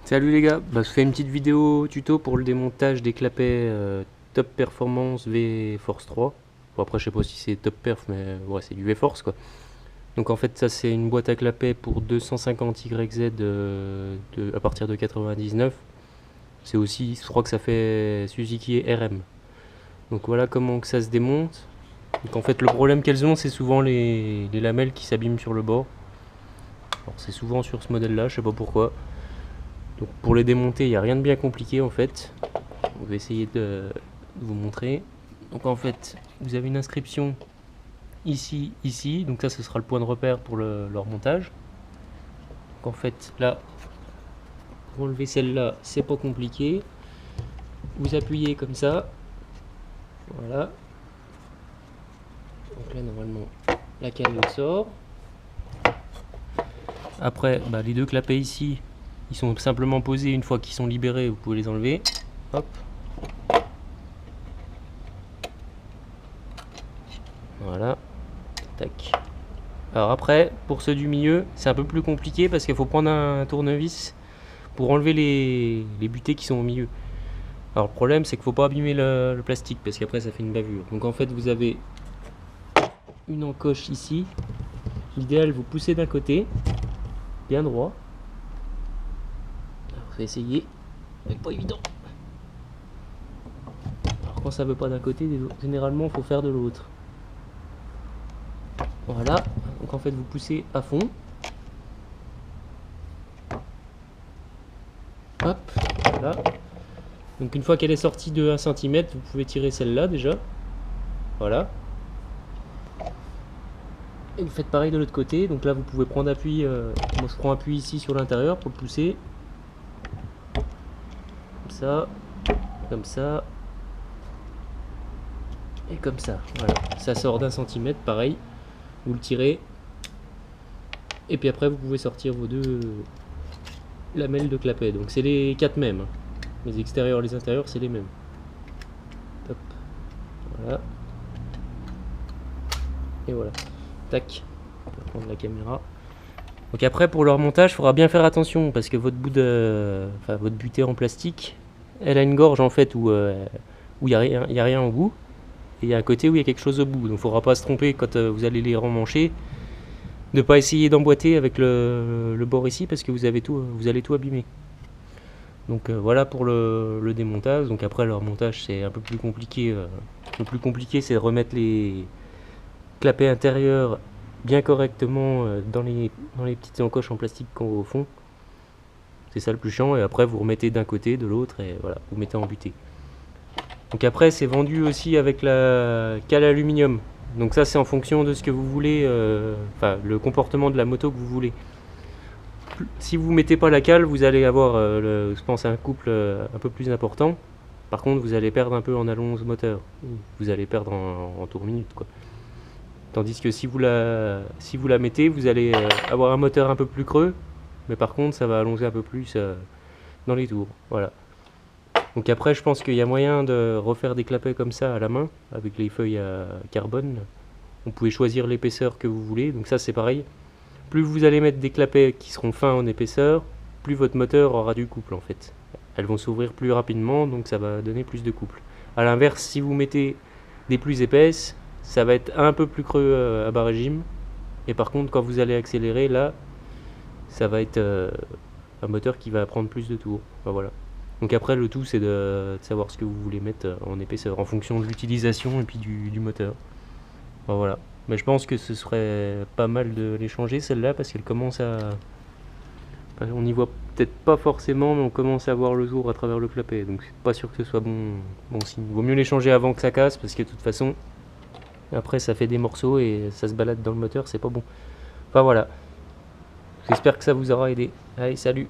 Salut les gars, je fais une petite vidéo tuto pour le démontage des clapets Top Performance V Force 3. Bon après je sais pas si c'est Top Perf mais ouais c'est du V Force quoi. Donc en fait ça c'est une boîte à clapets pour 250 YZ à partir de 99. C'est aussi, je crois que ça fait Suzuki et RM. Donc voilà comment que ça se démonte. Donc en fait le problème qu'elles ont c'est souvent les lamelles qui s'abîment sur le bord. Alors c'est souvent sur ce modèle là, je sais pas pourquoi. Donc pour les démonter, il n'y a rien de bien compliqué en fait. On va essayer de vous montrer. Donc en fait, vous avez une inscription ici, ici. Donc ça, ce sera le point de repère pour leur montage. Donc en fait, là, pour enlever celle-là, c'est pas compliqué. Vous appuyez comme ça. Voilà. Donc là, normalement, la cale sort. Après, les deux clapets ici, ils sont simplement posés. Une fois qu'ils sont libérés, vous pouvez les enlever. Hop. Voilà. Tac. Alors après, pour ceux du milieu, c'est un peu plus compliqué parce qu'il faut prendre un tournevis pour enlever les butées qui sont au milieu. Alors le problème, c'est qu'il ne faut pas abîmer le plastique parce qu'après ça fait une bavure. Donc en fait, vous avez une encoche ici. L'idéal, vous poussez d'un côté, bien droit. Alors, je vais essayer. C'est pas évident. Alors quand ça veut pas d'un côté, généralement, il faut faire de l'autre. Voilà. Donc en fait, vous poussez à fond. Hop, voilà. Donc une fois qu'elle est sortie de 1 cm, vous pouvez tirer celle-là déjà. Voilà. Et vous faites pareil de l'autre côté. Donc là vous pouvez prendre appui. Moi je prends appui ici sur l'intérieur pour le pousser. Comme ça. Comme ça. Et comme ça. Voilà. Ça sort d'1 cm, pareil. Vous le tirez. Et puis après vous pouvez sortir vos deux lamelles de clapet. Donc c'est les 4 mêmes. Les extérieurs et les intérieurs c'est les mêmes. Hop. Voilà. Et voilà. Tac. On va prendre la caméra. Donc après pour leur montage, il faudra bien faire attention parce que votre votre butée en plastique, elle a une gorge en fait où il n'y a rien au bout. Et il y a un côté où il y a quelque chose au bout. Donc il ne faudra pas se tromper quand vous allez les remmancher. Ne pas essayer d'emboîter avec le bord ici parce que vous allez tout abîmer. Donc voilà pour le démontage. Donc après leur montage c'est un peu plus compliqué. Le plus compliqué c'est de remettre les clapets intérieurs bien correctement dans les petites encoches en plastique qu'on voit au fond. C'est ça le plus chiant. Et après vous remettez d'un côté, de l'autre et voilà, vous mettez en butée. Donc après c'est vendu aussi avec la cale aluminium. Donc ça c'est en fonction de ce que vous voulez, le comportement de la moto que vous voulez. Si vous mettez pas la cale, vous allez avoir, je pense, un couple un peu plus important. Par contre, vous allez perdre un peu en allonge moteur. Vous allez perdre en tour minute, quoi. Tandis que si vous la mettez, vous allez avoir un moteur un peu plus creux, mais par contre, ça va allonger un peu plus dans les tours. Voilà. Donc après, je pense qu'il y a moyen de refaire des clapets comme ça à la main, avec les feuilles à carbone. Vous pouvez choisir l'épaisseur que vous voulez. Donc ça, c'est pareil. Plus vous allez mettre des clapets qui seront fins en épaisseur, plus votre moteur aura du couple en fait. Elles vont s'ouvrir plus rapidement, donc ça va donner plus de couple. A l'inverse, si vous mettez des plus épaisses, ça va être un peu plus creux à bas régime. Et par contre, quand vous allez accélérer, là, ça va être un moteur qui va prendre plus de tours. Enfin, voilà. Donc après, le tout, c'est de savoir ce que vous voulez mettre en épaisseur, en fonction de l'utilisation et puis du moteur. Enfin, voilà. Mais je pense que ce serait pas mal de les changer, celle-là, parce qu'elle commence à... Enfin, on n'y voit peut-être pas forcément, mais on commence à voir le jour à travers le clapet. Donc c'est pas sûr que ce soit bon signe. Vaut mieux les changer avant que ça casse, parce que de toute façon, après ça fait des morceaux et ça se balade dans le moteur, c'est pas bon. Enfin voilà. J'espère que ça vous aura aidé. Allez, salut!